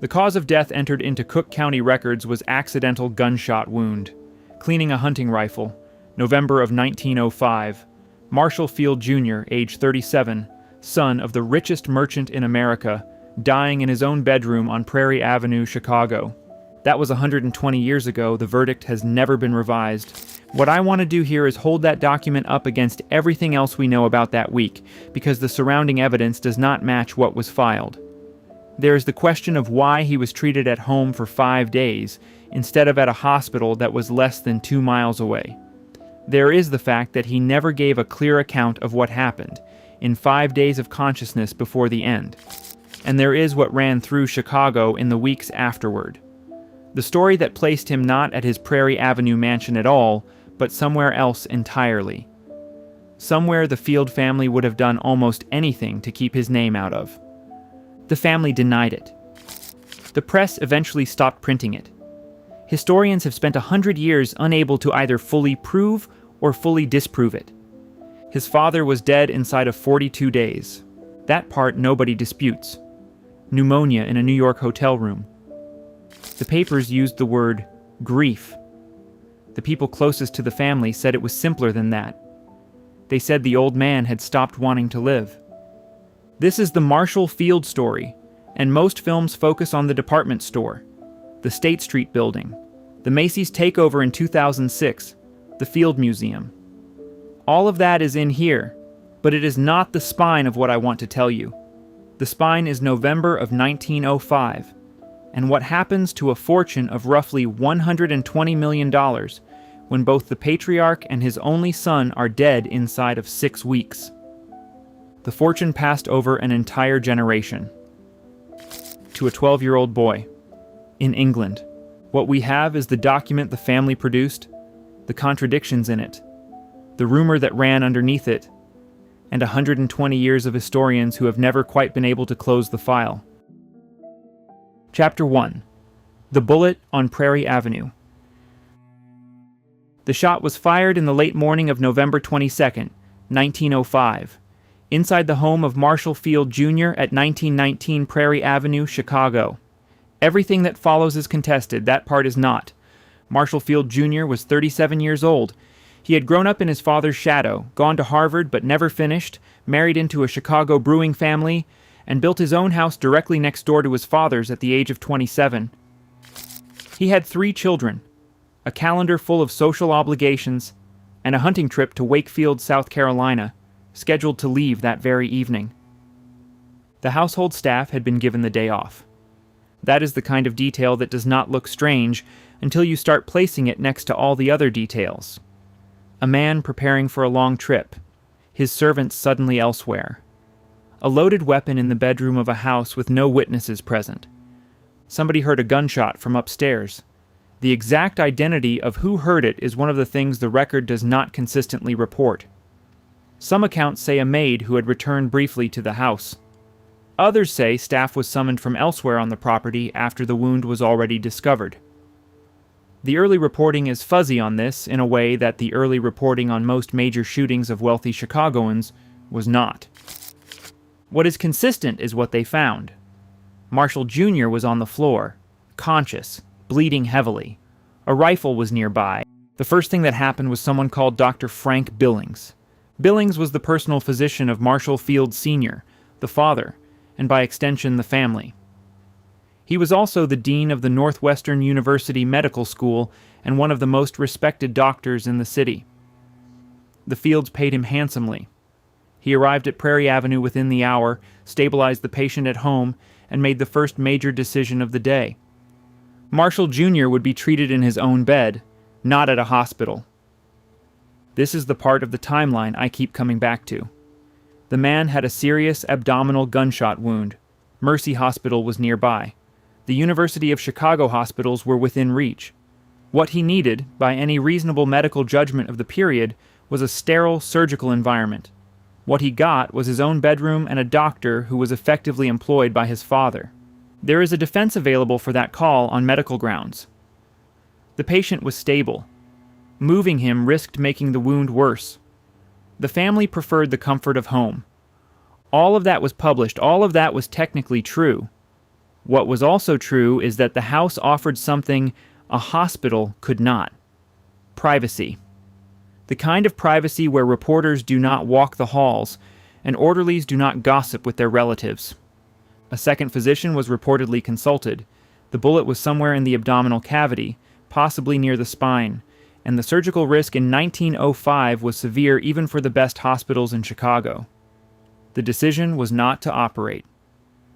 The cause of death entered into Cook County records was accidental gunshot wound. Cleaning a hunting rifle, November of 1905. Marshall Field Jr., age 37, son of the richest merchant in America, dying in his own bedroom on Prairie Avenue, Chicago. That was 120 years ago. The verdict has never been revised. What I want to do here is hold that document up against everything else we know about that week, because the surrounding evidence does not match what was filed. There is the question of why he was treated at home for 5 days, instead of at a hospital that was less than 2 miles away. There is the fact that he never gave a clear account of what happened, in 5 days of consciousness before the end. And there is what ran through Chicago in the weeks afterward. The story that placed him not at his Prairie Avenue mansion at all, but somewhere else entirely. Somewhere the Field family would have done almost anything to keep his name out of. The family denied it. The press eventually stopped printing it. Historians have spent 100 years unable to either fully prove or fully disprove it. His father was dead inside of 42 days. That part nobody disputes. Pneumonia in a New York hotel room. The papers used the word grief. The people closest to the family said it was simpler than that. They said the old man had stopped wanting to live. This is the Marshall Field story, and most films focus on the department store, the State Street building, the Macy's takeover in 2006, the Field Museum. All of that is in here, but it is not the spine of what I want to tell you. The spine is November of 1905, and what happens to a fortune of roughly $120 million when both the patriarch and his only son are dead inside of 6 weeks. The fortune passed over an entire generation. To a 12-year-old boy. In England. What we have is the document the family produced, the contradictions in it, the rumor that ran underneath it, and 120 years of historians who have never quite been able to close the file. Chapter 1. The Bullet on Prairie Avenue. The shot was fired in the late morning of November 22, 1905, inside the home of Marshall Field Jr. at 1919 Prairie Avenue, Chicago. Everything that follows is contested, that part is not. Marshall Field Jr. was 37 years old. He had grown up in his father's shadow, gone to Harvard but never finished, married into a Chicago brewing family, and built his own house directly next door to his father's at the age of 27. He had 3 children, a calendar full of social obligations, and a hunting trip to Wakefield, South Carolina, scheduled to leave that very evening. The household staff had been given the day off. That is the kind of detail that does not look strange until you start placing it next to all the other details. A man preparing for a long trip, his servants suddenly elsewhere. A loaded weapon in the bedroom of a house with no witnesses present. Somebody heard a gunshot from upstairs. The exact identity of who heard it is one of the things the record does not consistently report. Some accounts say a maid who had returned briefly to the house. Others say staff was summoned from elsewhere on the property after the wound was already discovered. The early reporting is fuzzy on this in a way that the early reporting on most major shootings of wealthy Chicagoans was not. What is consistent is what they found. Marshall Jr. was on the floor, conscious, bleeding heavily. A rifle was nearby. The first thing that happened was someone called Dr. Frank Billings. Billings was the personal physician of Marshall Field Sr., the father, and by extension the family. He was also the dean of the Northwestern University Medical School and one of the most respected doctors in the city. The Fields paid him handsomely. He arrived at Prairie Avenue within the hour, stabilized the patient at home, and made the first major decision of the day. Marshall Jr. would be treated in his own bed, not at a hospital. This is the part of the timeline I keep coming back to. The man had a serious abdominal gunshot wound. Mercy Hospital was nearby. The University of Chicago hospitals were within reach. What he needed, by any reasonable medical judgment of the period, was a sterile surgical environment. What he got was his own bedroom and a doctor who was effectively employed by his father. There is a defense available for that call on medical grounds. The patient was stable. Moving him risked making the wound worse. The family preferred the comfort of home. All of that was published, all of that was technically true. What was also true is that the house offered something a hospital could not: privacy. The kind of privacy where reporters do not walk the halls and orderlies do not gossip with their relatives. A second physician was reportedly consulted. The bullet was somewhere in the abdominal cavity, possibly near the spine, and the surgical risk in 1905 was severe even for the best hospitals in Chicago. The decision was not to operate.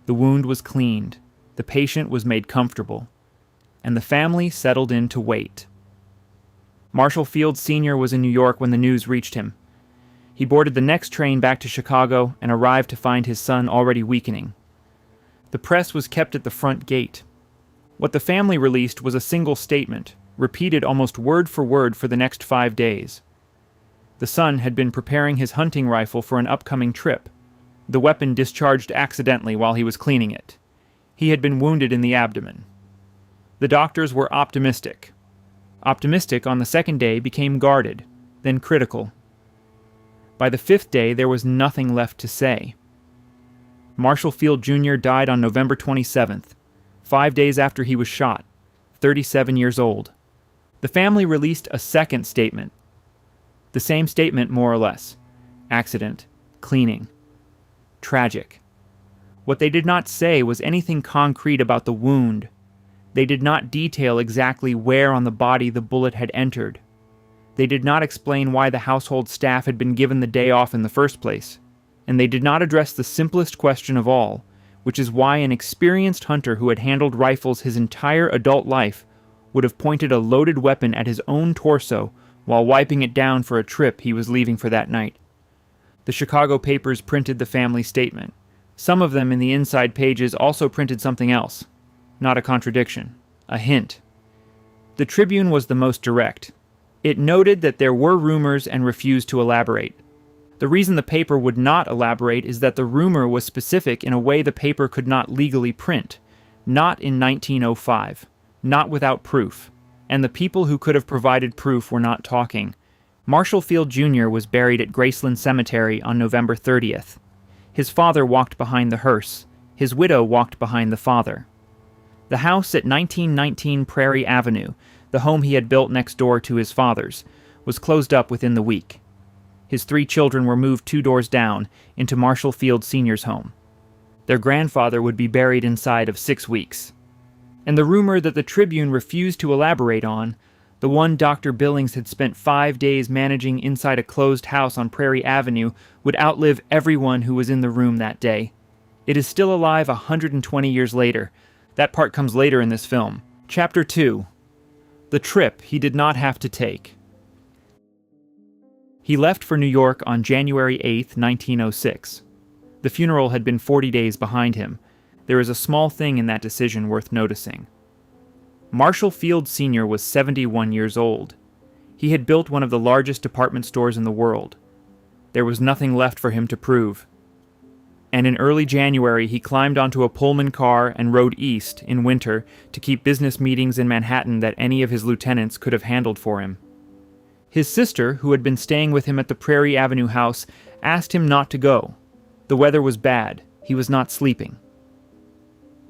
The wound was cleaned, the patient was made comfortable, and the family settled in to wait. Marshall Field Sr. was in New York when the news reached him. He boarded the next train back to Chicago and arrived to find his son already weakening. The press was kept at the front gate. What the family released was a single statement, repeated almost word for word for the next 5 days. The son had been preparing his hunting rifle for an upcoming trip. The weapon discharged accidentally while he was cleaning it. He had been wounded in the abdomen. The doctors were optimistic. Optimistic on the second day became guarded, then critical. By the 5th day, there was nothing left to say. Marshall Field Jr. died on November 27th, 5 days after he was shot, 37 years old. The family released a second statement. The same statement, more or less. Accident. Cleaning. Tragic. What they did not say was anything concrete about the wound. They did not detail exactly where on the body the bullet had entered. They did not explain why the household staff had been given the day off in the first place. And they did not address the simplest question of all, which is why an experienced hunter who had handled rifles his entire adult life would have pointed a loaded weapon at his own torso while wiping it down for a trip he was leaving for that night. The Chicago papers printed the family statement. Some of them in the inside pages also printed something else. Not a contradiction. A hint. The Tribune was the most direct. It noted that there were rumors and refused to elaborate. The reason the paper would not elaborate is that the rumor was specific in a way the paper could not legally print. Not in 1905. Not without proof. And the people who could have provided proof were not talking. Marshall Field Jr. was buried at Graceland Cemetery on November 30th. His father walked behind the hearse. His widow walked behind the father. The house at 1919 Prairie Avenue, the home he had built next door to his father's, was closed up within the week. His 3 children were moved 2 doors down into Marshall Field Sr.'s home. Their grandfather would be buried inside of 6 weeks. And the rumor that the Tribune refused to elaborate on, the one Dr. Billings had spent 5 days managing inside a closed house on Prairie Avenue, would outlive everyone who was in the room that day. It is still alive 120 years later. That part comes later in this film. Chapter 2. The trip he did not have to take. He left for New York on January 8, 1906. The funeral had been 40 days behind him. There is a small thing in that decision worth noticing. Marshall Field Sr. was 71 years old. He had built one of the largest department stores in the world. There was nothing left for him to prove. And in early January he climbed onto a Pullman car and rode east in winter to keep business meetings in Manhattan that any of his lieutenants could have handled for him. His sister, who had been staying with him at the Prairie Avenue house, asked him not to go. The weather was bad. He was not sleeping.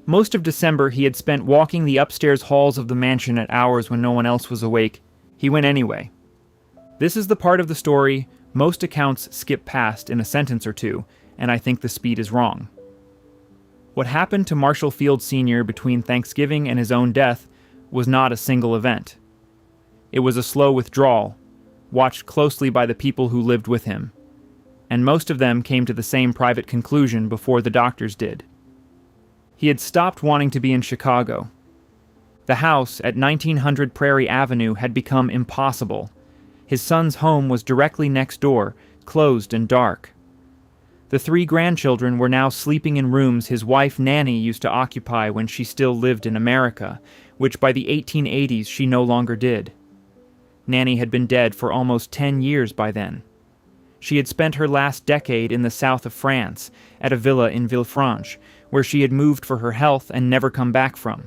Most of December he had spent walking the upstairs halls of the mansion at hours when no one else was awake. He went anyway. This is the part of the story most accounts skip past in a sentence or two, and I think the speed is wrong. What happened to Marshall Field Sr. between Thanksgiving and his own death was not a single event. It was a slow withdrawal, watched closely by the people who lived with him, and most of them came to the same private conclusion before the doctors did. He had stopped wanting to be in Chicago. The house at 1900 Prairie Avenue had become impossible. His son's home was directly next door, closed and dark. The 3 grandchildren were now sleeping in rooms his wife Nanny used to occupy when she still lived in America, which by the 1880s she no longer did. Nanny had been dead for almost 10 years by then. She had spent her last decade in the south of France, at a villa in Villefranche, where she had moved for her health and never come back from.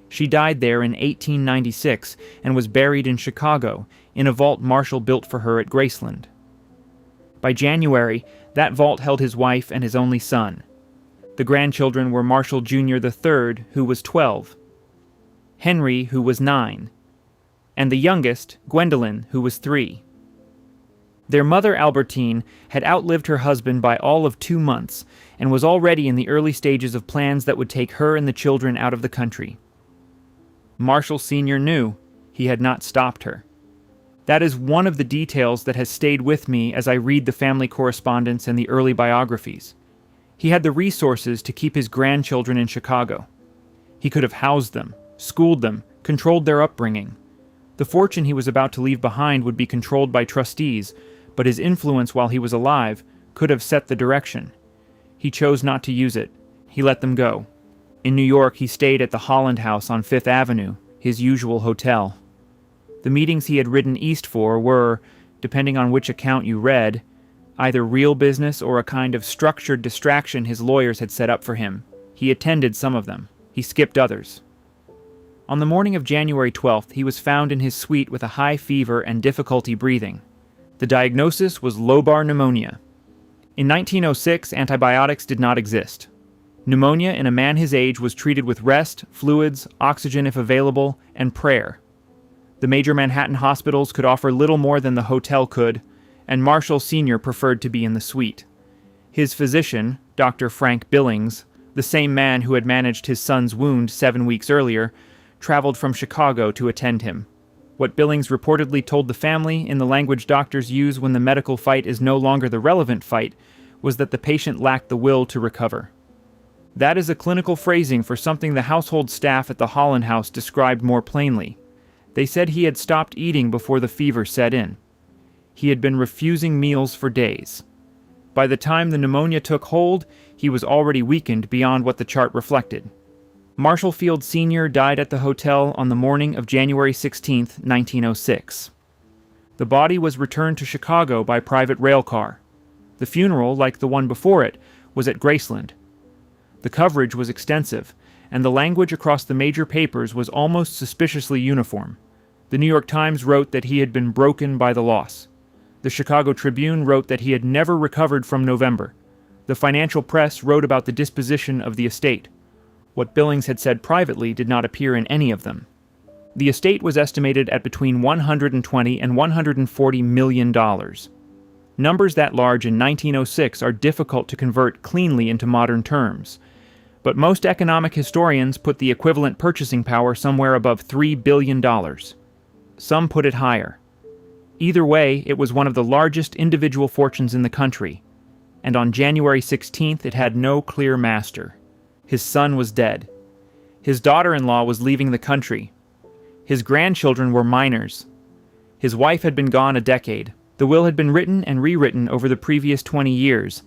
She died there in 1896 and was buried in Chicago, in a vault Marshall built for her at Graceland. By January, that vault held his wife and his only son. The grandchildren were Marshall Jr. III, who was 12, Henry, who was 9, and the youngest, Gwendolyn, who was 3. Their mother, Albertine, had outlived her husband by all of 2 months and was already in the early stages of plans that would take her and the children out of the country. Marshall Sr. knew he had not stopped her. That is one of the details that has stayed with me as I read the family correspondence and the early biographies. He had the resources to keep his grandchildren in Chicago. He could have housed them, schooled them, controlled their upbringing. The fortune he was about to leave behind would be controlled by trustees, but his influence while he was alive could have set the direction. He chose not to use it. He let them go. In New York, he stayed at the Holland House on Fifth Avenue, his usual hotel. The meetings he had ridden east for were, depending on which account you read, either real business or a kind of structured distraction his lawyers had set up for him. He attended some of them. He skipped others. On the morning of January 12th, he was found in his suite with a high fever and difficulty breathing. The diagnosis was lobar pneumonia. In 1906, antibiotics did not exist. Pneumonia in a man his age was treated with rest, fluids, oxygen if available, and prayer. The major Manhattan hospitals could offer little more than the hotel could, and Marshall Sr. preferred to be in the suite. His physician, Dr. Frank Billings, the same man who had managed his son's wound 7 weeks earlier, traveled from Chicago to attend him. What Billings reportedly told the family, in the language doctors use when the medical fight is no longer the relevant fight, was that the patient lacked the will to recover. That is a clinical phrasing for something the household staff at the Holland House described more plainly. They said he had stopped eating before the fever set in. He had been refusing meals for days. By the time the pneumonia took hold, he was already weakened beyond what the chart reflected. Marshall Field Sr. died at the hotel on the morning of January 16, 1906. The body was returned to Chicago by private rail car. The funeral, like the one before it, was at Graceland. The coverage was extensive, and the language across the major papers was almost suspiciously uniform. The New York Times wrote that he had been broken by the loss. The Chicago Tribune wrote that he had never recovered from November. The financial press wrote about the disposition of the estate. What Billings had said privately did not appear in any of them. The estate was estimated at between $120 and $140 million. Numbers that large in 1906 are difficult to convert cleanly into modern terms, but most economic historians put the equivalent purchasing power somewhere above $3 billion. Some put it higher. Either way, it was one of the largest individual fortunes in the country, and on January 16th it had no clear master. His son was dead. His daughter-in-law was leaving the country. His grandchildren were minors. His wife had been gone a decade. The will had been written and rewritten over the previous 20 years,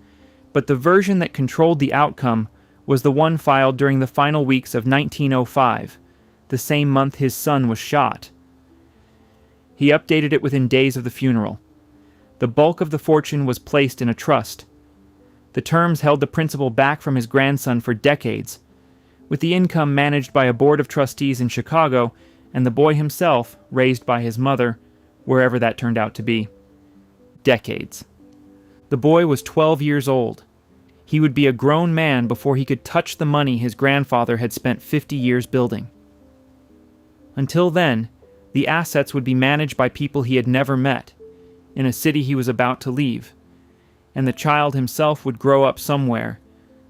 but the version that controlled the outcome was the one filed during the final weeks of 1905, the same month his son was shot. He updated it within days of the funeral. The bulk of the fortune was placed in a trust. The terms held the principal back from his grandson for decades, with the income managed by a board of trustees in Chicago and the boy himself raised by his mother, wherever that turned out to be. Decades. The boy was 12 years old. He would be a grown man before he could touch the money his grandfather had spent 50 years building. Until then, the assets would be managed by people he had never met, in a city he was about to leave, and the child himself would grow up somewhere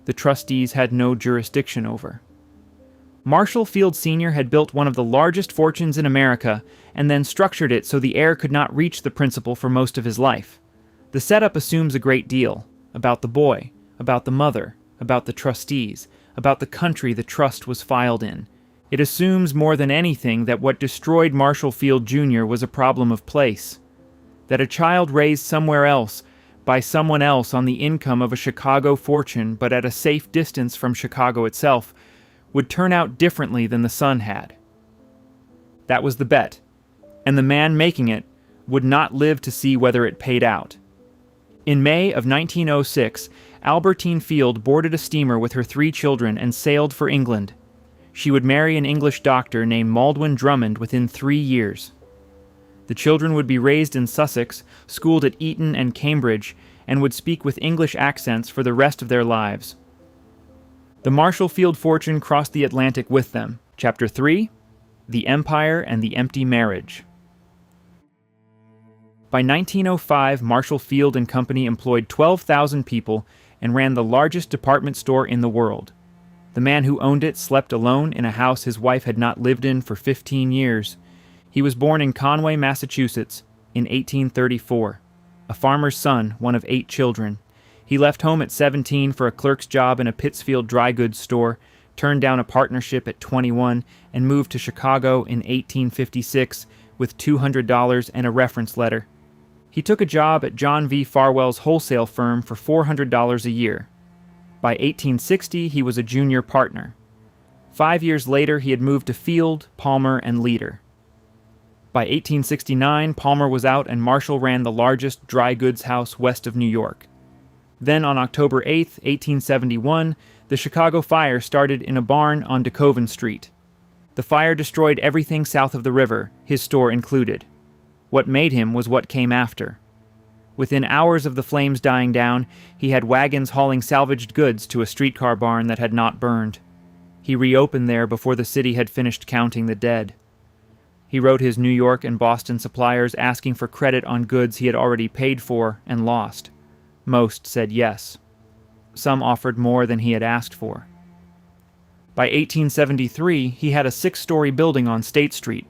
the trustees had no jurisdiction over. Marshall Field Sr. had built one of the largest fortunes in America and then structured it so the heir could not reach the principal for most of his life. The setup assumes a great deal about the boy, about the mother, about the trustees, about the country the trust was filed in. It assumes more than anything that what destroyed Marshall Field Jr. was a problem of place, that a child raised somewhere else by someone else on the income of a Chicago fortune but at a safe distance from Chicago itself would turn out differently than the son had. That was the bet, and the man making it would not live to see whether it paid out. In May of 1906, Albertine Field boarded a steamer with her 3 children and sailed for England. She would marry an English doctor named Maldwin Drummond within 3 years. The children would be raised in Sussex, schooled at Eton and Cambridge, and would speak with English accents for the rest of their lives. The Marshall Field fortune crossed the Atlantic with them. Chapter 3: The Empire and the Empty Marriage. By 1905, Marshall Field and Company employed 12,000 people and ran the largest department store in the world. The man who owned it slept alone in a house his wife had not lived in for 15 years. He was born in Conway, Massachusetts, in 1834. A farmer's son, one of 8 children. He left home at 17 for a clerk's job in a Pittsfield dry goods store, turned down a partnership at 21, and moved to Chicago in 1856 with $200 and a reference letter. He took a job at John V. Farwell's wholesale firm for $400 a year. By 1860, he was a junior partner. 5 years later, he had moved to Field, Palmer, and Leader. By 1869, Palmer was out and Marshall ran the largest dry goods house west of New York. Then on October 8, 1871, the Chicago fire started in a barn on DeKoven Street. The fire destroyed everything south of the river, his store included. What made him was what came after. Within hours of the flames dying down, he had wagons hauling salvaged goods to a streetcar barn that had not burned. He reopened there before the city had finished counting the dead. He wrote his New York and Boston suppliers asking for credit on goods he had already paid for and lost. Most said yes. Some offered more than he had asked for. By 1873, he had a 6-story building on State Street.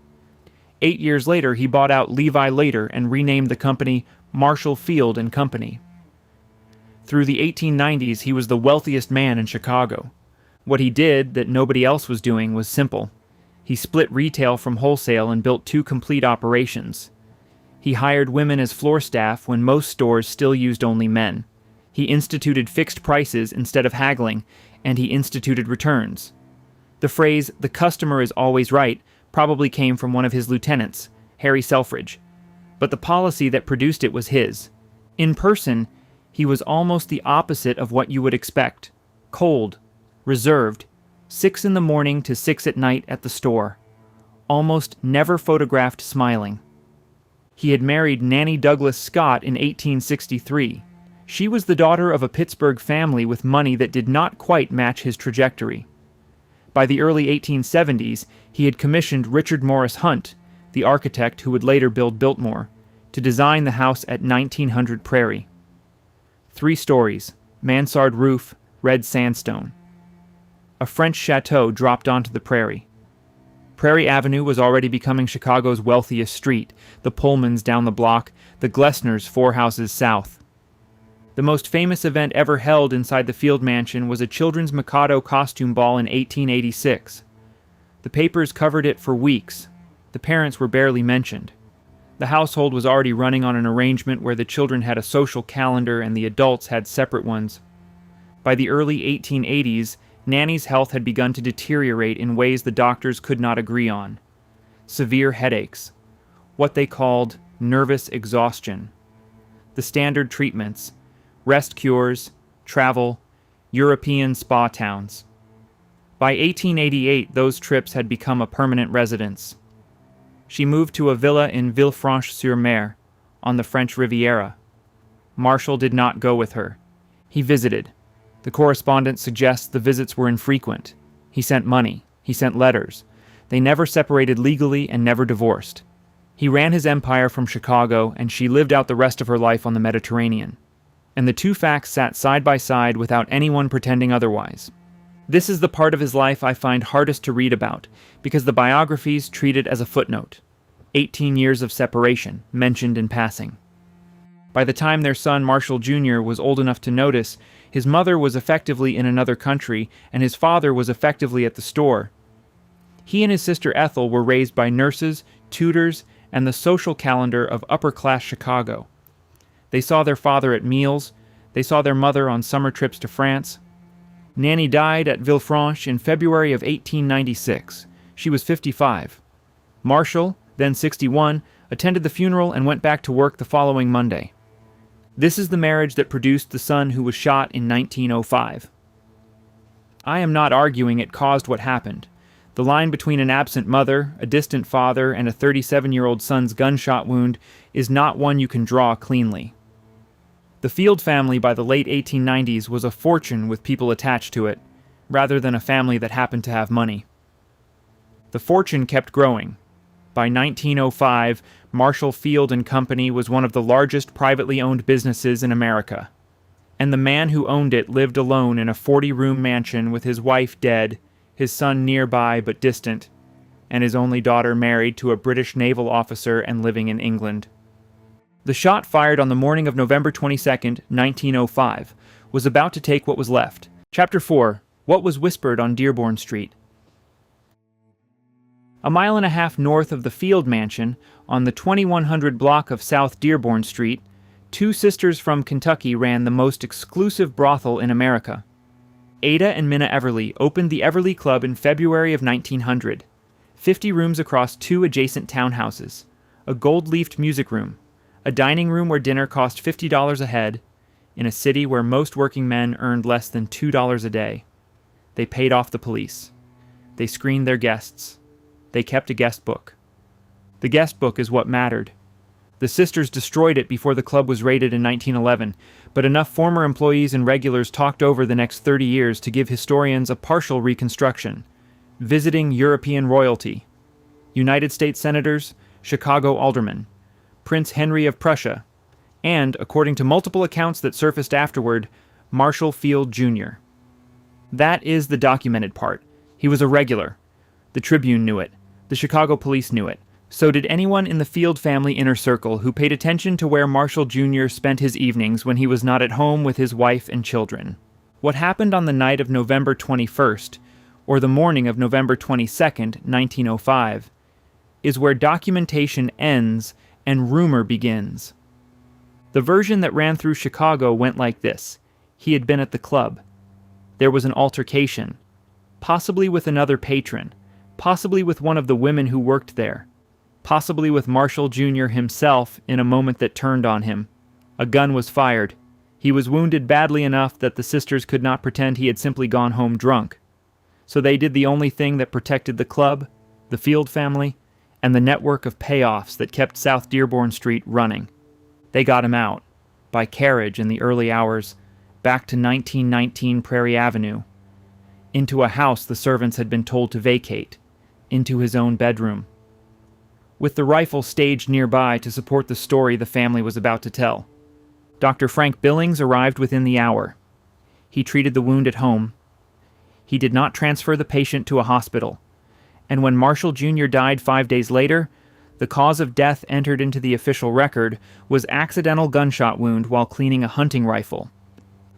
8 years later, he bought out Levi Later and renamed the company Marshall Field and Company. Through the 1890s, he was the wealthiest man in Chicago. What he did that nobody else was doing was simple. He split retail from wholesale and built 2 complete operations. He hired women as floor staff when most stores still used only men. He instituted fixed prices instead of haggling, and he instituted returns. The phrase, "the customer is always right," probably came from one of his lieutenants, Harry Selfridge. But the policy that produced it was his. In person, he was almost the opposite of what you would expect. Cold, reserved, 6 in the morning to 6 at night at the store. Almost never photographed smiling. He had married Nanny Douglas Scott in 1863. She was the daughter of a Pittsburgh family with money that did not quite match his trajectory. By the early 1870s, he had commissioned Richard Morris Hunt, the architect who would later build Biltmore, to design the house at 1900 Prairie. 3 stories, mansard roof, red sandstone. A French chateau dropped onto the prairie. Prairie Avenue was already becoming Chicago's wealthiest street, the Pullmans down the block, the Glessners 4 houses south. The most famous event ever held inside the Field Mansion was a children's Mikado costume ball in 1886. The papers covered it for weeks. The parents were barely mentioned. The household was already running on an arrangement where the children had a social calendar and the adults had separate ones. By the early 1880s, Nanny's health had begun to deteriorate in ways the doctors could not agree on. Severe headaches. What they called nervous exhaustion. The standard treatments. Rest cures, travel, European spa towns. By 1888, those trips had become a permanent residence. She moved to a villa in Villefranche-sur-Mer, on the French Riviera. Marshall did not go with her. He visited. The correspondence suggests the visits were infrequent. He sent money. He sent letters. They never separated legally and never divorced. He ran his empire from Chicago, and she lived out the rest of her life on the Mediterranean. And the 2 facts sat side by side without anyone pretending otherwise. This is the part of his life I find hardest to read about, because the biographies treat it as a footnote. 18 years of separation, mentioned in passing. By the time their son Marshall Jr. was old enough to notice, his mother was effectively in another country, and his father was effectively at the store. He and his sister Ethel were raised by nurses, tutors, and the social calendar of upper-class Chicago. They saw their father at meals. They saw their mother on summer trips to France. Nanny died at Villefranche in February of 1896. She was 55. Marshall, then 61, attended the funeral and went back to work the following Monday. This is the marriage that produced the son who was shot in 1905. I am not arguing it caused what happened. The line between an absent mother, a distant father, and a 37-year-old son's gunshot wound is not one you can draw cleanly. The Field family by the late 1890s was a fortune with people attached to it. rather than a family that happened to have money. The fortune kept growing. By 1905, Marshall Field and Company was one of the largest privately owned businesses in America. And the man who owned it lived alone in a 40-room mansion with his wife dead, his son nearby but distant, and his only daughter married to a British naval officer and living in England. The shot fired on the morning of November 22, 1905, was about to take what was left. Chapter 4. What was whispered on Dearborn Street? A mile and a half north of the Field Mansion, on the 2100 block of South Dearborn Street, two sisters from Kentucky ran the most exclusive brothel in America. Ada and Minna Everly opened the Everly Club in February of 1900. 50 rooms across two adjacent townhouses, a gold-leafed music room, a dining room where dinner cost $50 a head, in a city where most working men earned less than $2 a day. They paid off the police. They screened their guests. They kept a guest book. The guest book is what mattered. The sisters destroyed it before the club was raided in 1911, but enough former employees and regulars talked over the next 30 years to give historians a partial reconstruction. Visiting European royalty, United States senators, Chicago aldermen, Prince Henry of Prussia, and, according to multiple accounts that surfaced afterward, Marshall Field Jr. That is the documented part. He was a regular. The Tribune knew it. The Chicago police knew it. So did anyone in the Field family inner circle who paid attention to where Marshall Jr. spent his evenings when he was not at home with his wife and children. What happened on the night of November 21st, or the morning of November 22nd, 1905, is where documentation ends and rumor begins. The version that ran through Chicago went like this. He had been at the club. There was an altercation, possibly with another patron, possibly with one of the women who worked there, possibly with Marshall Jr. himself in a moment that turned on him. A gun was fired. He was wounded badly enough that the sisters could not pretend he had simply gone home drunk. So they did the only thing that protected the club, the Field family, and the network of payoffs that kept South Dearborn Street running. They got him out, by carriage in the early hours, back to 1919 Prairie Avenue, into a house the servants had been told to vacate, into his own bedroom, with the rifle staged nearby to support the story the family was about to tell. Dr. Frank Billings arrived within the hour. He treated the wound at home. He did not transfer the patient to a hospital, and when Marshall Jr. died 5 days later, the cause of death entered into the official record was accidental gunshot wound while cleaning a hunting rifle.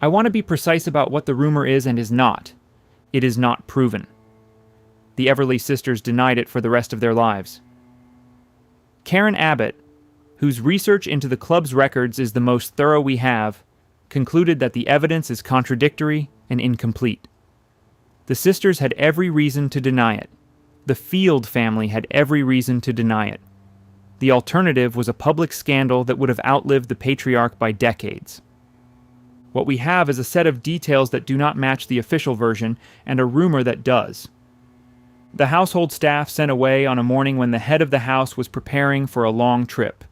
I want to be precise about what the rumor is and is not. It is not proven. The Everly sisters denied it for the rest of their lives. Karen Abbott, whose research into the club's records is the most thorough we have, concluded that the evidence is contradictory and incomplete. The sisters had every reason to deny it. The Field family had every reason to deny it. The alternative was a public scandal that would have outlived the patriarch by decades. What we have is a set of details that do not match the official version and a rumor that does. The household staff sent away on a morning when the head of the house was preparing for a long trip.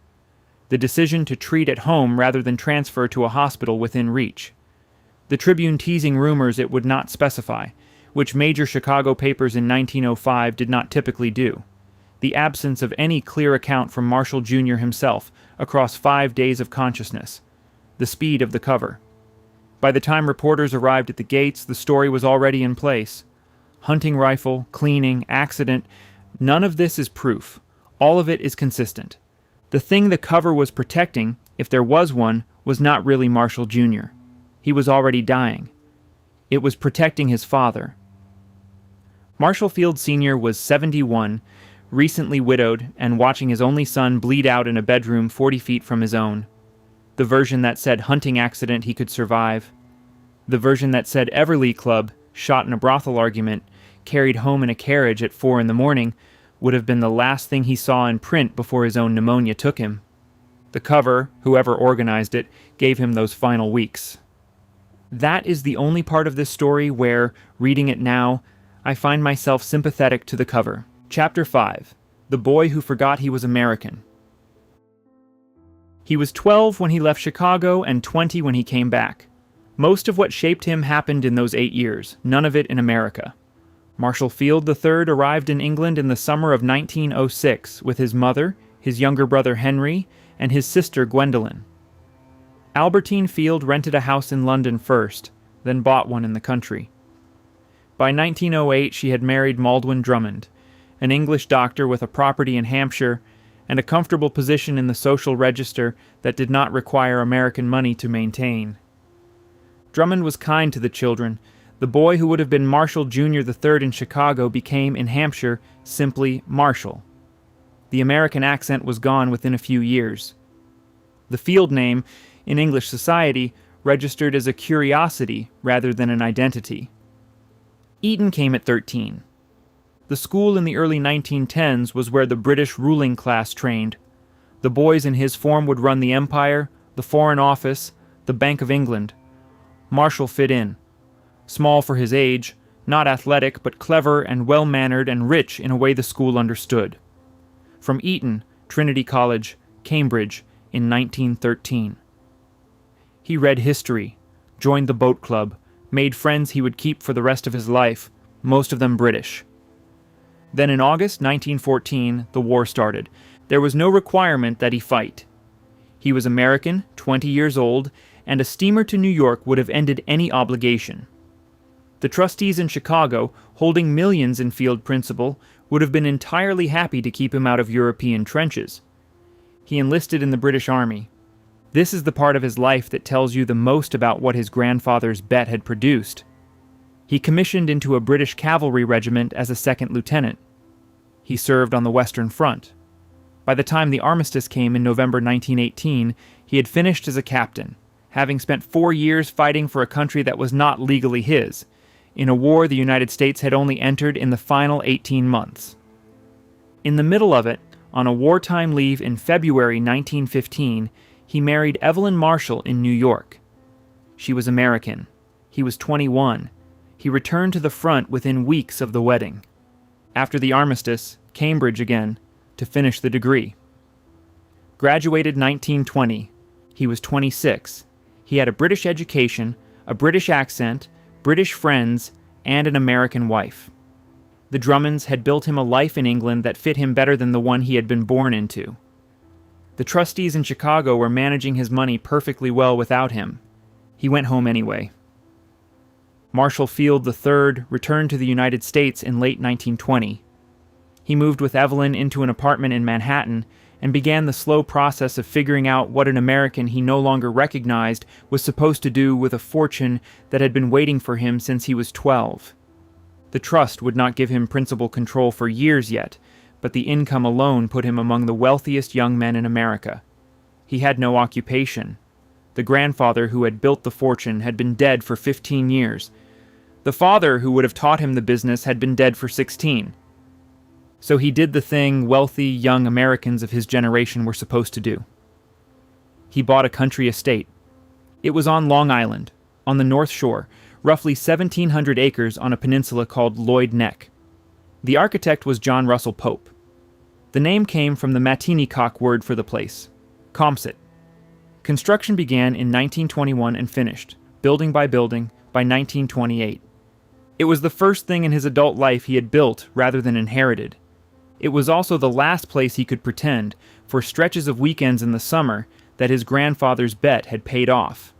The decision to treat at home rather than transfer to a hospital within reach. The Tribune teasing rumors it would not specify, which major Chicago papers in 1905 did not typically do. The absence of any clear account from Marshall Jr. himself across 5 days of consciousness. The speed of the cover. By the time reporters arrived at the gates, the story was already in place. Hunting rifle, cleaning, accident, none of this is proof. All of it is consistent. The thing the cover was protecting, if there was one, was not really Marshall Jr. He was already dying. It was protecting his father. Marshall Field Sr. was 71, recently widowed, and watching his only son bleed out in a bedroom 40 feet from his own. The version that said hunting accident he could survive. The version that said Everly Club, shot in a brothel argument, carried home in a carriage at 4 a.m, would have been the last thing he saw in print before his own pneumonia took him. The cover, whoever organized it, gave him those final weeks. That is the only part of this story where, reading it now, I find myself sympathetic to the cover. Chapter 5. The Boy Who Forgot He Was American. He was 12 when he left Chicago and 20 when he came back. Most of what shaped him happened in those 8 years, none of it in America. Marshall Field III arrived in England in the summer of 1906 with his mother, his younger brother Henry, and his sister Gwendolyn. Albertine Field rented a house in London first, then bought one in the country. By 1908 she had married Maldwin Drummond, an English doctor with a property in Hampshire and a comfortable position in the social register that did not require American money to maintain. Drummond was kind to the children. The boy who would have been Marshall Jr. III in Chicago became, in Hampshire, simply Marshall. The American accent was gone within a few years. The Field name, in English society, registered as a curiosity rather than an identity. Eton came at 13. The school in the early 1910s was where the British ruling class trained. The boys in his form would run the Empire, the Foreign Office, the Bank of England. Marshall fit in. Small for his age, not athletic, but clever and well-mannered and rich in a way the school understood. From Eton, Trinity College, Cambridge, in 1913. He read history, joined the boat club, made friends he would keep for the rest of his life, most of them British. Then in August 1914, the war started. There was no requirement that he fight. He was American, 20 years old, and a steamer to New York would have ended any obligation. The trustees in Chicago, holding millions in Field principal, would have been entirely happy to keep him out of European trenches. He enlisted in the British Army. This is the part of his life that tells you the most about what his grandfather's bet had produced. He commissioned into a British cavalry regiment as a second lieutenant. He served on the Western Front. By the time the armistice came in November 1918, he had finished as a captain, having spent 4 years fighting for a country that was not legally his, in a war the United States had only entered in the final 18 months. In the middle of it, on a wartime leave in February 1915, he married Evelyn Marshall in New York. She was American. He was 21. He returned to the front within weeks of the wedding. After the armistice, Cambridge again, to finish the degree. Graduated 1920. He was 26. He had a British education, a British accent, British friends, and an American wife. The Drummonds had built him a life in England that fit him better than the one he had been born into. The trustees in Chicago were managing his money perfectly well without him. He went home anyway. Marshall Field III returned to the United States in late 1920. He moved with Evelyn into an apartment in Manhattan and began the slow process of figuring out what an American he no longer recognized was supposed to do with a fortune that had been waiting for him since he was 12. The trust would not give him principal control for years yet, but the income alone put him among the wealthiest young men in America. He had no occupation. The grandfather who had built the fortune had been dead for 15 years. The father who would have taught him the business had been dead for 16. So he did the thing wealthy young Americans of his generation were supposed to do. He bought a country estate. It was on Long Island, on the North Shore, roughly 1,700 acres on a peninsula called Lloyd Neck. The architect was John Russell Pope. The name came from the Matinicock word for the place, Caumsett. Construction began in 1921 and finished, building by building, by 1928. It was the first thing in his adult life he had built rather than inherited. It was also the last place he could pretend, for stretches of weekends in the summer, that his grandfather's bet had paid off.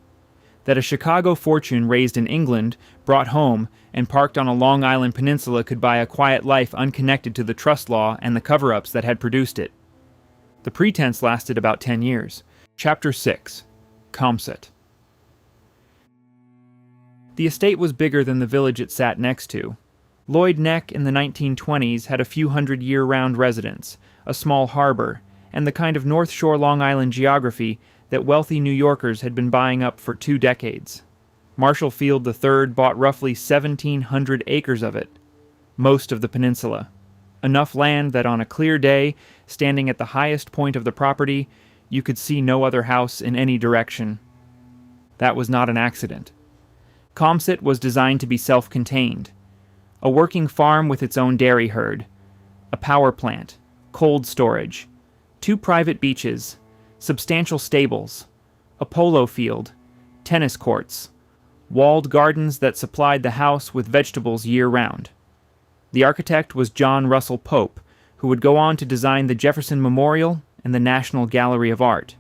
That a Chicago fortune raised in England, brought home, and parked on a Long Island peninsula could buy a quiet life unconnected to the trust law and the cover-ups that had produced it. The pretense lasted about 10 years. Chapter 6. Caumsett. The estate was bigger than the village it sat next to. Lloyd Neck in the 1920s had a few hundred year-round residents, a small harbor, and the kind of North Shore Long Island geography that wealthy New Yorkers had been buying up for 2 decades. Marshall Field III bought roughly 1,700 acres of it, most of the peninsula. Enough land that on a clear day, standing at the highest point of the property, you could see no other house in any direction. That was not an accident. Caumsett was designed to be self-contained. A working farm with its own dairy herd, a power plant, cold storage, 2 private beaches, substantial stables, a polo field, tennis courts, walled gardens that supplied the house with vegetables year-round. The architect was John Russell Pope, who would go on to design the Jefferson Memorial and the National Gallery of Art.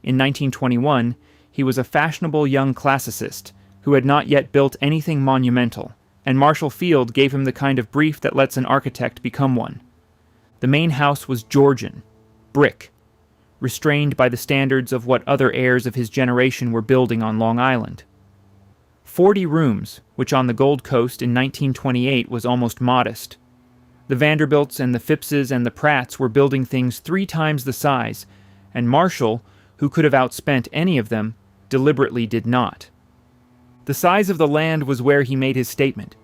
In 1921, he was a fashionable young classicist who had not yet built anything monumental, and Marshall Field gave him the kind of brief that lets an architect become one. The main house was Georgian, brick, restrained by the standards of what other heirs of his generation were building on Long Island. 40 rooms, which on the Gold Coast in 1928 was almost modest. The Vanderbilts and the Phippses and the Pratts were building things 3 times the size, and Marshall, who could have outspent any of them, deliberately did not. The size of the land was where he made his statement.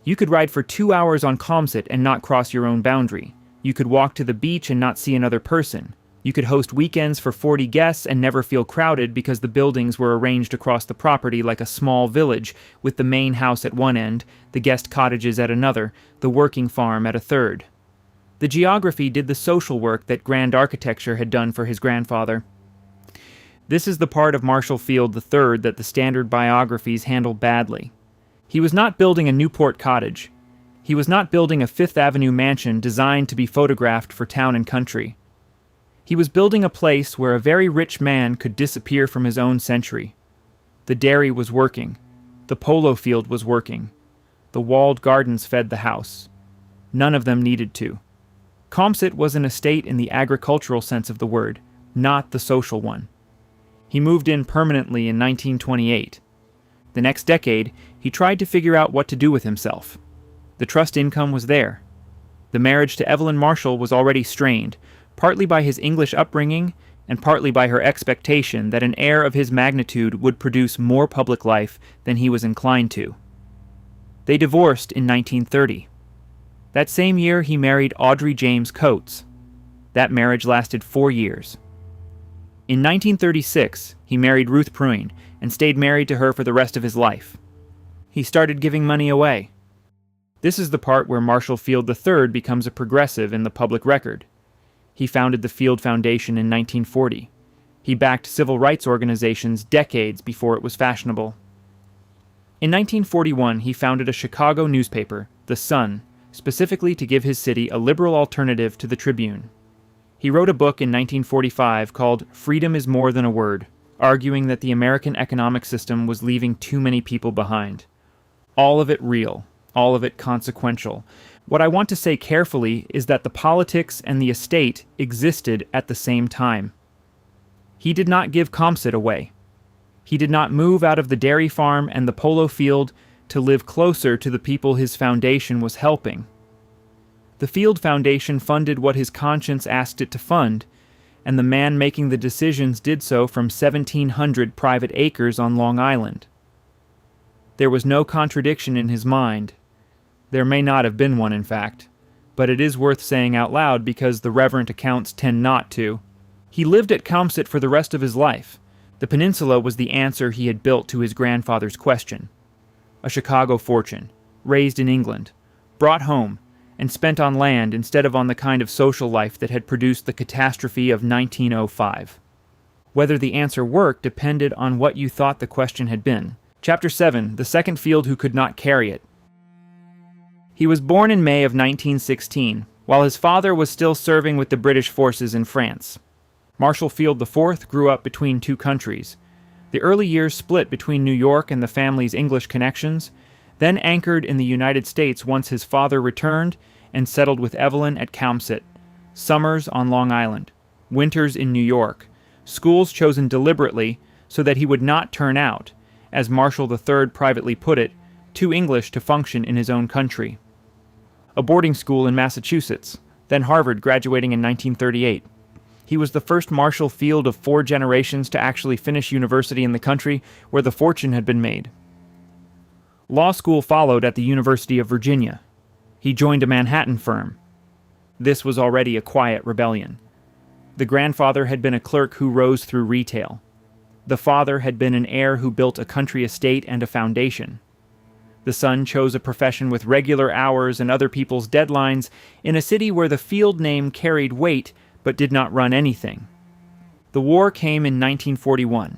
You could ride for 2 hours on Caumsett and not cross your own boundary. You could walk to the beach and not see another person. You could host weekends for 40 guests and never feel crowded because the buildings were arranged across the property like a small village, with the main house at one end, the guest cottages at another, the working farm at a third. The geography did the social work that grand architecture had done for his grandfather. This is the part of Marshall Field III that the standard biographies handle badly. He was not building a Newport cottage. He was not building a Fifth Avenue mansion designed to be photographed for town and country. He was building a place where a very rich man could disappear from his own century. The dairy was working. The polo field was working. The walled gardens fed the house. None of them needed to. Caumsett was an estate in the agricultural sense of the word, not the social one. He moved in permanently in 1928. The next decade, he tried to figure out what to do with himself. The trust income was there. The marriage to Evelyn Marshall was already strained, partly by his English upbringing and partly by her expectation that an heir of his magnitude would produce more public life than he was inclined to. They divorced in 1930. That same year he married Audrey James Coates. That marriage lasted 4 years. In 1936, he married Ruth Pruin and stayed married to her for the rest of his life. He started giving money away. This is the part where Marshall Field III becomes a progressive in the public record. He founded the Field Foundation in 1940. He backed civil rights organizations decades before it was fashionable. In 1941, he founded a Chicago newspaper, The Sun, specifically to give his city a liberal alternative to the Tribune. He wrote a book in 1945 called Freedom is More Than a Word, arguing that the American economic system was leaving too many people behind. All of it real, all of it consequential. What I want to say carefully is that the politics and the estate existed at the same time. He did not give Caumsett away. He did not move out of the dairy farm and the polo field to live closer to the people his foundation was helping. The Field Foundation funded what his conscience asked it to fund, and the man making the decisions did so from 1,700 private acres on Long Island. There was no contradiction in his mind. There may not have been one, in fact, but it is worth saying out loud because the reverent accounts tend not to. He lived at Caumsett for the rest of his life. The peninsula was the answer he had built to his grandfather's question. A Chicago fortune, raised in England, brought home, and spent on land instead of on the kind of social life that had produced the catastrophe of 1905. Whether the answer worked depended on what you thought the question had been. Chapter 7, The Second Field Who Could Not Carry It. He was born in May of 1916, while his father was still serving with the British forces in France. Marshall Field IV grew up between two countries. The early years split between New York and the family's English connections, then anchored in the United States once his father returned and settled with Evelyn at Caumsett. Summers on Long Island, winters in New York, schools chosen deliberately so that he would not turn out, as Marshall III privately put it, too English to function in his own country. A boarding school in Massachusetts, then Harvard, graduating in 1938. He was the first Marshall Field of 4 generations to actually finish university in the country where the fortune had been made. Law school followed at the University of Virginia. He joined a Manhattan firm. This was already a quiet rebellion. The grandfather had been a clerk who rose through retail. The father had been an heir who built a country estate and a foundation. The son chose a profession with regular hours and other people's deadlines in a city where the field name carried weight but did not run anything. The war came in 1941.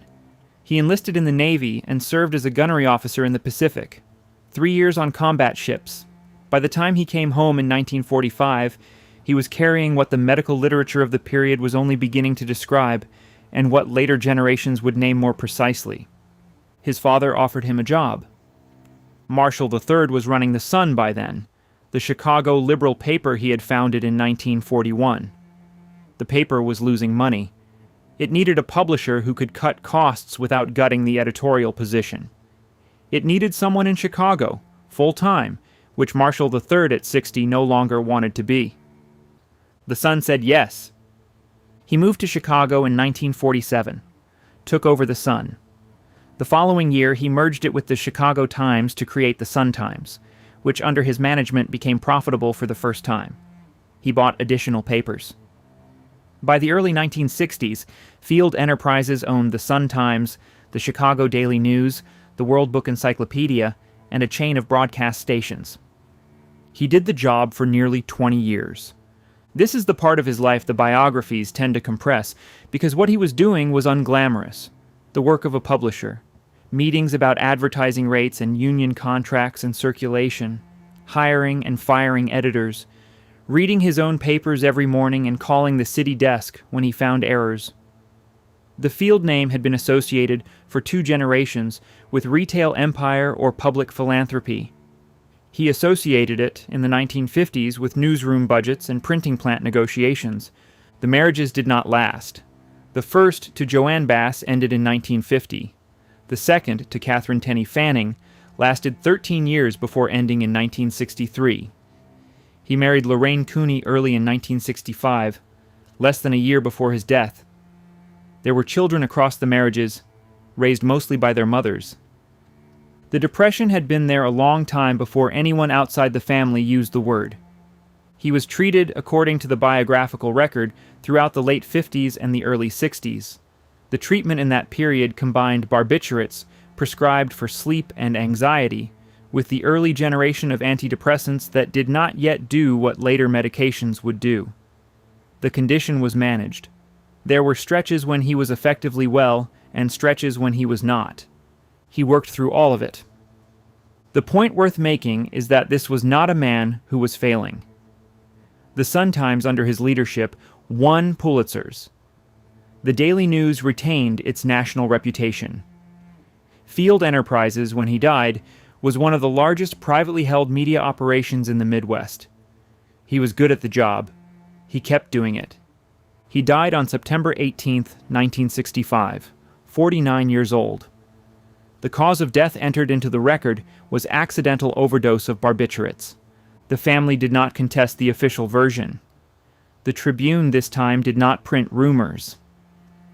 He enlisted in the Navy and served as a gunnery officer in the Pacific, 3 years on combat ships. By the time he came home in 1945, he was carrying what the medical literature of the period was only beginning to describe, and what later generations would name more precisely. His father offered him a job. Marshall III was running the Sun by then, the Chicago liberal paper he had founded in 1941. The paper was losing money. It needed a publisher who could cut costs without gutting the editorial position. It needed someone in Chicago, full-time, which Marshall III at 60 no longer wanted to be. The Sun said yes. He moved to Chicago in 1947, took over the Sun. The following year, he merged it with the Chicago Times to create the Sun-Times, which under his management became profitable for the first time. He bought additional papers. By the early 1960s, Field Enterprises owned the Sun-Times, the Chicago Daily News, the World Book Encyclopedia, and a chain of broadcast stations. He did the job for nearly 20 years. This is the part of his life the biographies tend to compress, because what he was doing was unglamorous. The work of a publisher, meetings about advertising rates and union contracts and circulation, hiring and firing editors, reading his own papers every morning and calling the city desk when he found errors. The Field name had been associated for 2 generations with retail empire or public philanthropy. He associated it in the 1950s with newsroom budgets and printing plant negotiations. The marriages did not last. The first to Joanne Bass ended in 1950. The second, to Catherine Tenney Fanning, lasted 13 years before ending in 1963. He married Lorraine Cooney early in 1965, less than a year before his death. There were children across the marriages, raised mostly by their mothers. The Depression had been there a long time before anyone outside the family used the word. He was treated, according to the biographical record, throughout the late 50s and the early 60s. The treatment in that period combined barbiturates, prescribed for sleep and anxiety, with the early generation of antidepressants that did not yet do what later medications would do. The condition was managed. There were stretches when he was effectively well, and stretches when he was not. He worked through all of it. The point worth making is that this was not a man who was failing. The Sun-Times under his leadership won Pulitzers. The Daily News retained its national reputation. Field Enterprises, when he died, was one of the largest privately held media operations in the Midwest. He was good at the job. He kept doing it. He died on September 18, 1965, 49 years old. The cause of death entered into the record was accidental overdose of barbiturates. The family did not contest the official version. The Tribune this time did not print rumors.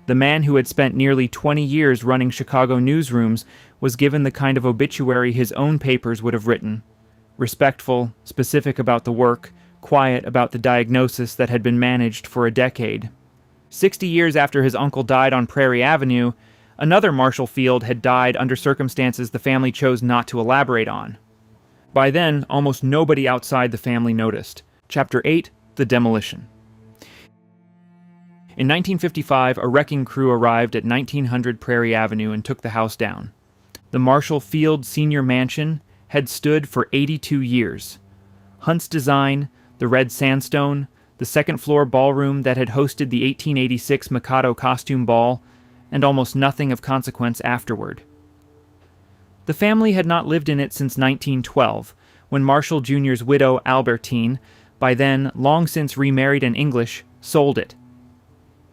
The man who had spent nearly 20 years running Chicago newsrooms was given the kind of obituary his own papers would have written. Respectful, specific about the work, quiet about the diagnosis that had been managed for a decade. 60 years after his uncle died on Prairie Avenue, another Marshall Field had died under circumstances the family chose not to elaborate on. By then, almost nobody outside the family noticed. Chapter 8, The Demolition. In 1955, a wrecking crew arrived at 1900 Prairie Avenue and took the house down. The Marshall Field Senior Mansion had stood for 82 years. Hunt's design, the red sandstone, the second-floor ballroom that had hosted the 1886 Mikado costume ball, and almost nothing of consequence afterward. The family had not lived in it since 1912, when Marshall Jr.'s widow, Albertine, by then long since remarried and English, sold it.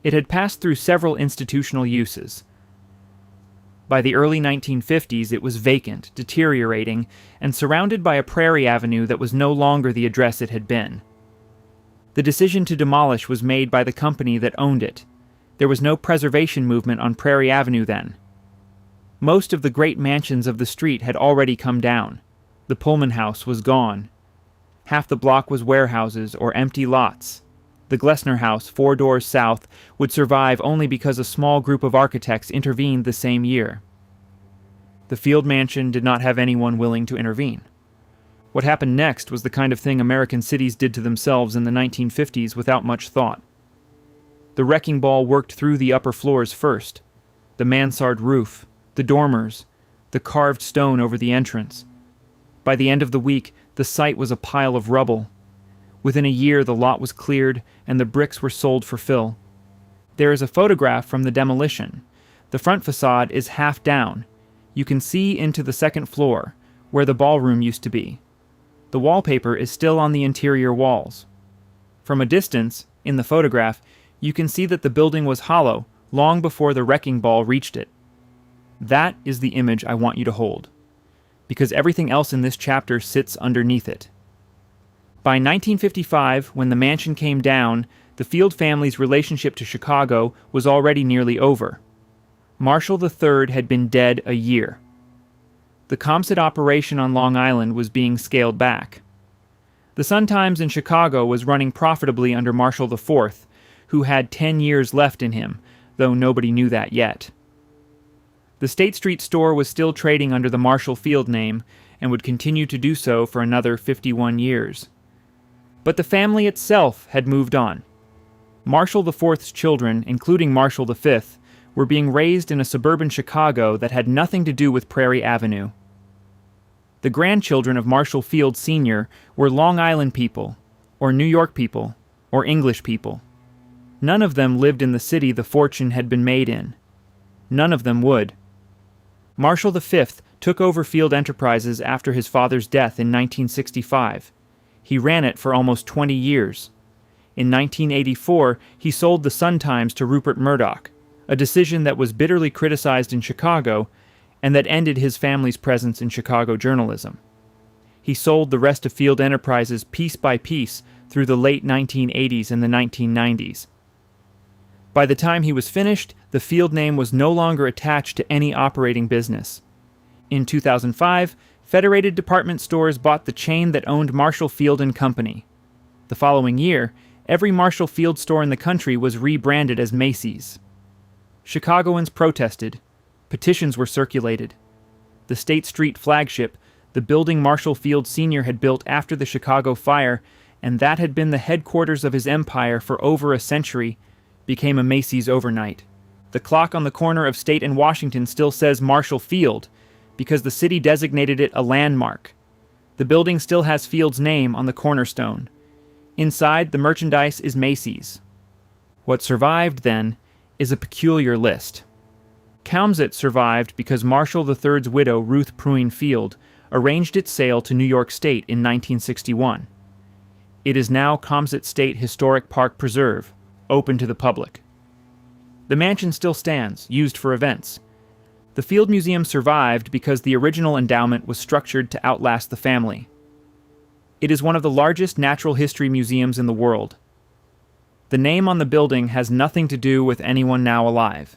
It had passed through several institutional uses. By the early 1950s, it was vacant, deteriorating, and surrounded by a Prairie Avenue that was no longer the address it had been. The decision to demolish was made by the company that owned it. There was no preservation movement on Prairie Avenue then. Most of the great mansions of the street had already come down. The Pullman House was gone. Half the block was warehouses or empty lots. The Glessner House, 4 doors south, would survive only because a small group of architects intervened the same year. The Field Mansion did not have anyone willing to intervene. What happened next was the kind of thing American cities did to themselves in the 1950s without much thought. The wrecking ball worked through the upper floors first, the mansard roof, the dormers, the carved stone over the entrance. By the end of the week, the site was a pile of rubble. Within a year, the lot was cleared, and the bricks were sold for fill. There is a photograph from the demolition. The front facade is half down. You can see into the second floor, where the ballroom used to be. The wallpaper is still on the interior walls. From a distance, in the photograph, you can see that the building was hollow long before the wrecking ball reached it. That is the image I want you to hold, because everything else in this chapter sits underneath it. By 1955, when the mansion came down, the Field family's relationship to Chicago was already nearly over. Marshall III had been dead a year. The Caumsett operation on Long Island was being scaled back. The Sun-Times in Chicago was running profitably under Marshall IV, who had 10 years left in him, though nobody knew that yet. The State Street store was still trading under the Marshall Field name and would continue to do so for another 51 years. But the family itself had moved on. Marshall IV's children, including Marshall V, were being raised in a suburban Chicago that had nothing to do with Prairie Avenue. The grandchildren of Marshall Field Sr. were Long Island people, or New York people, or English people. None of them lived in the city the fortune had been made in. None of them would. Marshall V took over Field Enterprises after his father's death in 1965. He ran it for almost 20 years. In 1984, he sold the Sun-Times to Rupert Murdoch, a decision that was bitterly criticized in Chicago and that ended his family's presence in Chicago journalism. He sold the rest of Field Enterprises piece by piece through the late 1980s and the 1990s. By the time he was finished, the Field name was no longer attached to any operating business. In 2005, Federated Department Stores bought the chain that owned Marshall Field and Company. The following year, every Marshall Field store in the country was rebranded as Macy's. Chicagoans protested. Petitions were circulated. The State Street flagship, the building Marshall Field Sr. had built after the Chicago fire, and that had been the headquarters of his empire for over a century, became a Macy's overnight. The clock on the corner of State and Washington still says Marshall Field, because the city designated it a landmark. The building still has Field's name on the cornerstone. Inside, the merchandise is Macy's. What survived, then, is a peculiar list. Caumsett survived because Marshall III's widow, Ruth Pruitt Field, arranged its sale to New York State in 1961. It is now Caumsett State Historic Park Preserve, open to the public. The mansion still stands, used for events. The Field Museum survived because the original endowment was structured to outlast the family. It is one of the largest natural history museums in the world. The name on the building has nothing to do with anyone now alive.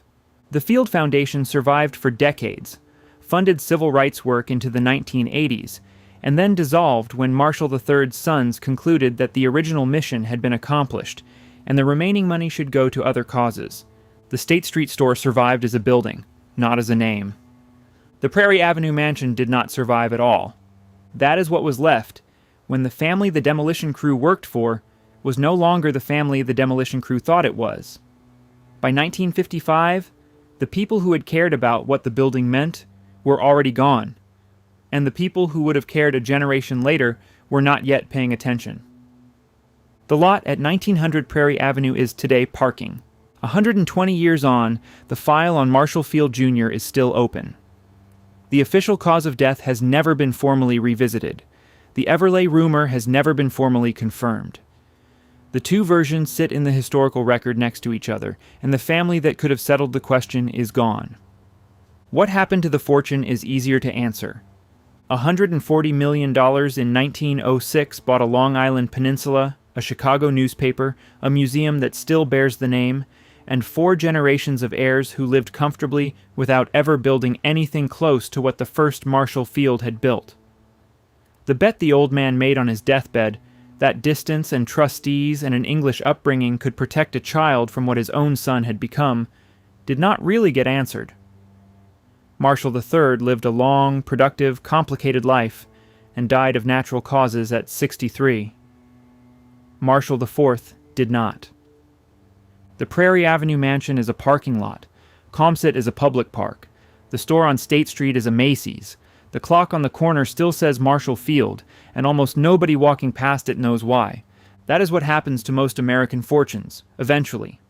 The Field Foundation survived for decades, funded civil rights work into the 1980s, and then dissolved when Marshall III's sons concluded that the original mission had been accomplished, and the remaining money should go to other causes. The State Street store survived as a building, not as a name. The Prairie Avenue mansion did not survive at all. That is what was left when the family the demolition crew worked for was no longer the family the demolition crew thought it was. By 1955, the people who had cared about what the building meant were already gone, and the people who would have cared a generation later were not yet paying attention. The lot at 1900 Prairie Avenue is today parking. 120 years on, the file on Marshall Field Jr. is still open. The official cause of death has never been formally revisited. The Everleigh rumor has never been formally confirmed. The two versions sit in the historical record next to each other, and the family that could have settled the question is gone. What happened to the fortune is easier to answer. $140 million in 1906 bought a Long Island peninsula, a Chicago newspaper, a museum that still bears the name, and 4 generations of heirs who lived comfortably without ever building anything close to what the first Marshall Field had built. The bet the old man made on his deathbed, that distance and trustees and an English upbringing could protect a child from what his own son had become, did not really get answered. Marshall III lived a long, productive, complicated life and died of natural causes at 63. Marshall IV did not. The Prairie Avenue mansion is a parking lot. Caumsett is a public park. The store on State Street is a Macy's. The clock on the corner still says Marshall Field, and almost nobody walking past it knows why. That is what happens to most American fortunes, eventually.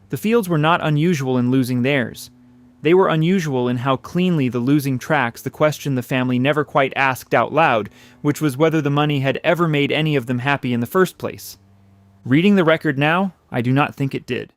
The Fields were not unusual in losing theirs. They were unusual in how cleanly the losing tracks the question the family never quite asked out loud, which was whether the money had ever made any of them happy in the first place. Reading the record now, I do not think it did.